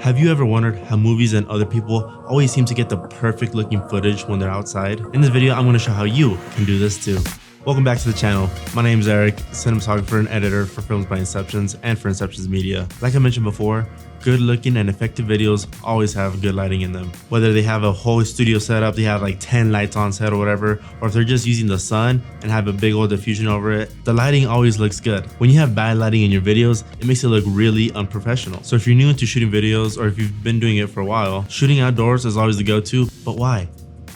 Have you ever wondered how movies and other people always seem to get the perfect looking footage when they're outside? In this video, I'm going to show how you can do this too. Welcome back to the channel. My name is Eric, cinematographer and editor for Films by Inceptions and for Inceptions Media. Like I mentioned before, good looking and effective videos always have good lighting in them. Whether they have a whole studio setup, they have like 10 lights on set or whatever, or if they're just using the sun and have a big old diffusion over it, the lighting always looks good. When you have bad lighting in your videos, it makes it look really unprofessional. So if you're new into shooting videos or if you've been doing it for a while, shooting outdoors is always the go-to. But why?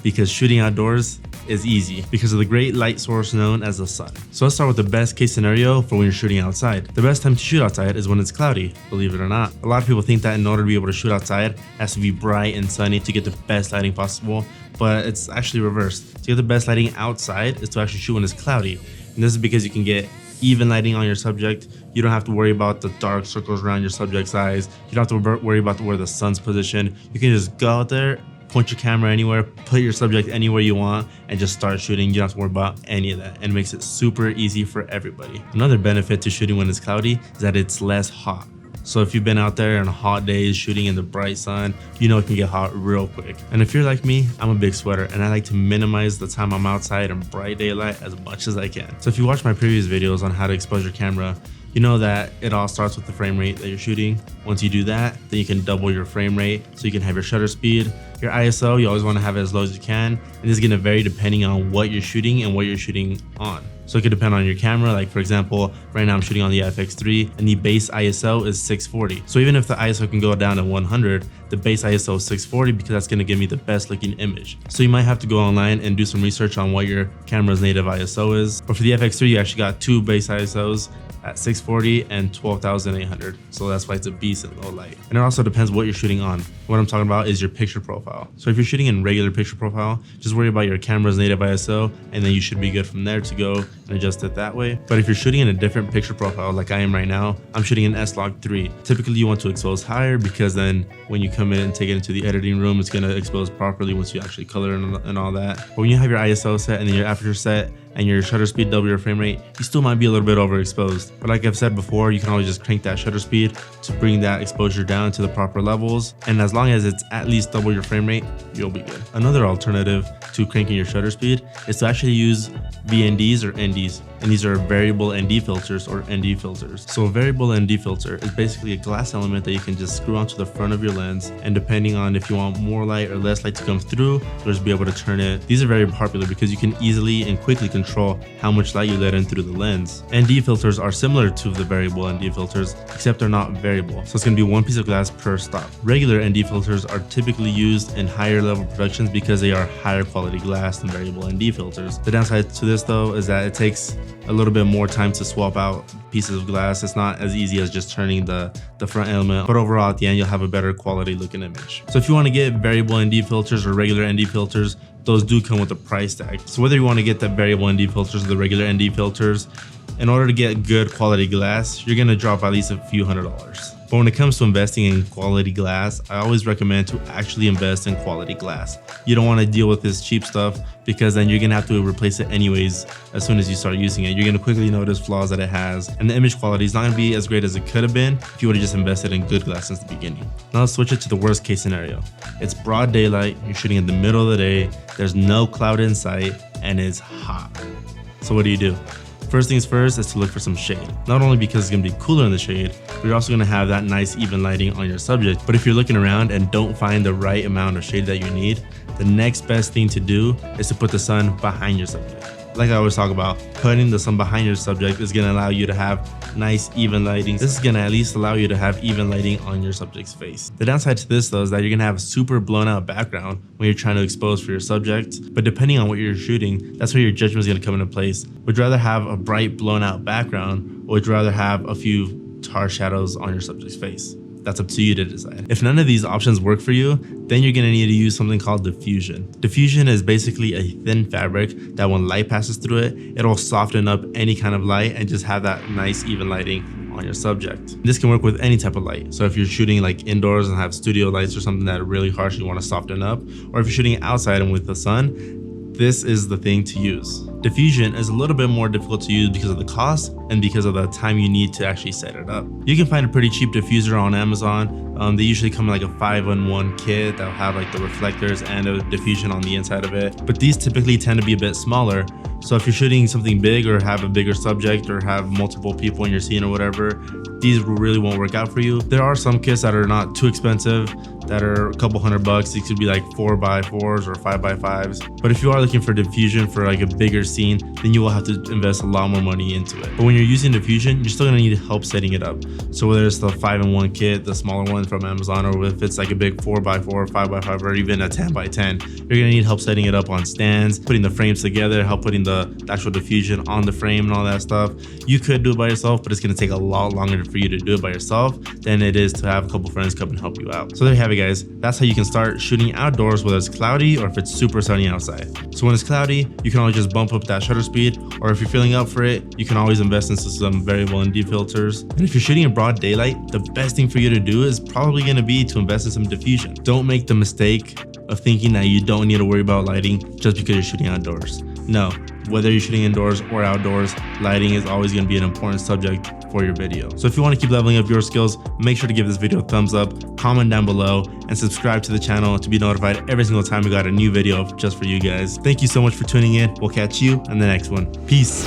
Because shooting outdoors is easy because of the great light source known as the sun. So let's start with the best case scenario for when you're shooting outside. The best time to shoot outside is when it's cloudy, believe it or not. A lot of people think that in order to be able to shoot outside, it has to be bright and sunny to get the best lighting possible, but it's actually reversed. To get the best lighting outside is to actually shoot when it's cloudy. And this is because you can get even lighting on your subject. You don't have to worry about the dark circles around your subject's eyes. You don't have to worry about where the sun's positioned. You can just go out there, point your camera anywhere, put your subject anywhere you want, and just start shooting. You don't have to worry about any of that, and it makes it super easy for everybody. Another benefit to shooting when it's cloudy is that it's less hot. So if you've been out there on hot days shooting in the bright sun, you know it can get hot real quick. And if you're like me, I'm a big sweater and I like to minimize the time I'm outside in bright daylight as much as I can. So if you watch my previous videos on how to expose your camera, you know that it all starts with the frame rate that you're shooting. Once you do that, then you can double your frame rate so you can have your shutter speed. Your ISO, you always want to have it as low as you can. And this is going to vary depending on what you're shooting and what you're shooting on. So it could depend on your camera. Like for example, right now I'm shooting on the FX3 and the base ISO is 640. So even if the ISO can go down to 100, the base ISO is 640 because that's going to give me the best looking image. So you might have to go online and do some research on what your camera's native ISO is. But for the FX3, you actually got two base ISOs at 640 and 12,800. So that's why it's a beast in low light. And it also depends what you're shooting on. What I'm talking about is your picture profile. So if you're shooting in regular picture profile, just worry about your camera's native ISO and then you should be good from there to go and adjust it that way. But if you're shooting in a different picture profile like I am right now, I'm shooting in S-Log3. Typically you want to expose higher because then when you come in and take it into the editing room, it's going to expose properly once you actually color and all that. But when you have your ISO set and then your aperture set and your shutter speed double your frame rate, you still might be a little bit overexposed. But like I've said before, you can always just crank that shutter speed to bring that exposure down to the proper levels. And as long as it's at least double your frame rate, you'll be good. Another alternative to cranking your shutter speed is to actually use VNDs or NDs. And these are variable ND filters or ND filters. So a variable ND filter is basically a glass element that you can just screw onto the front of your lens. And depending on if you want more light or less light to come through, you'll just be able to turn it. These are very popular because you can easily and quickly control how much light you let in through the lens. ND filters are similar to the variable ND filters, except they're not variable. So it's going to be one piece of glass per stop. Regular ND filters are typically used in higher level productions because they are higher quality glass than variable ND filters. The downside to this though is that it takes a little bit more time to swap out pieces of glass. It's not as easy as just turning the front element, but overall at the end you'll have a better quality looking image. So if you want to get variable ND filters or regular ND filters, those do come with a price tag. So whether you want to get the variable ND filters or the regular ND filters, in order to get good quality glass, you're going to drop at least a few $100s. But when it comes to investing in quality glass, I always recommend to actually invest in quality glass. You don't want to deal with this cheap stuff because then you're going to have to replace it anyways as soon as you start using it. You're going to quickly notice flaws that it has, and the image quality is not going to be as great as it could have been if you would have just invested in good glass since the beginning. Now let's switch it to the worst case scenario. It's broad daylight, you're shooting in the middle of the day, there's no cloud in sight, and it's hot. So what do? First things first is to look for some shade. Not only because it's going to be cooler in the shade, but you're also going to have that nice even lighting on your subject. But if you're looking around and don't find the right amount of shade that you need, the next best thing to do is to put the sun behind your subject. Like I always talk about, putting the sun behind your subject is going to allow you to have nice even lighting. This is going to at least allow you to have even lighting on your subject's face. The downside to this though is that you're going to have a super blown out background when you're trying to expose for your subject. But depending on what you're shooting, that's where your judgment is going to come into place. Would you rather have a bright blown out background, or would you rather have a few tar shadows on your subject's face? That's up to you to decide. If none of these options work for you, then you're going to need to use something called diffusion. Diffusion is basically a thin fabric that when light passes through it, it'll soften up any kind of light and just have that nice even lighting on your subject. This can work with any type of light. So if you're shooting like indoors and have studio lights or something that are really harsh and you want to soften up, or if you're shooting outside and with the sun, this is the thing to use. Diffusion is a little bit more difficult to use because of the cost and because of the time you need to actually set it up. You can find a pretty cheap diffuser on Amazon. They usually come in like a 5-in-1 kit that'll have like the reflectors and a diffusion on the inside of it. But these typically tend to be a bit smaller. So if you're shooting something big or have a bigger subject or have multiple people in your scene or whatever, these really won't work out for you. There are some kits that are not too expensive, that are a couple $100. These could be like 4x4s or 5x5s. But if you are looking for diffusion for like a bigger scene, then you will have to invest a lot more money into it. But when you're using diffusion, you're still gonna need help setting it up. So whether it's the 5-in-1 kit, the smaller one from Amazon, or if it's like a big 4x4, 5x5, or even a 10x10, you're gonna need help setting it up on stands, putting the frames together, help putting the actual diffusion on the frame and all that stuff. You could do it by yourself, but it's gonna take a lot longer for you to do it by yourself than it is to have a couple friends come and help you out. So there you have it, guys. That's how you can start shooting outdoors, whether it's cloudy or if it's super sunny outside. So when it's cloudy, you can always just bump up that shutter speed, or if you're feeling up for it, you can always invest into some variable ND filters. And if you're shooting in broad daylight, the best thing for you to do is probably gonna be to invest in some diffusion. Don't make the mistake of thinking that you don't need to worry about lighting just because you're shooting outdoors. No, whether you're shooting indoors or outdoors, lighting is always going to be an important subject for your video. So if you want to keep leveling up your skills, make sure to give this video a thumbs up, comment down below, and subscribe to the channel to be notified every single time we got a new video just for you guys. Thank you so much for tuning in. We'll catch you in the next one. Peace.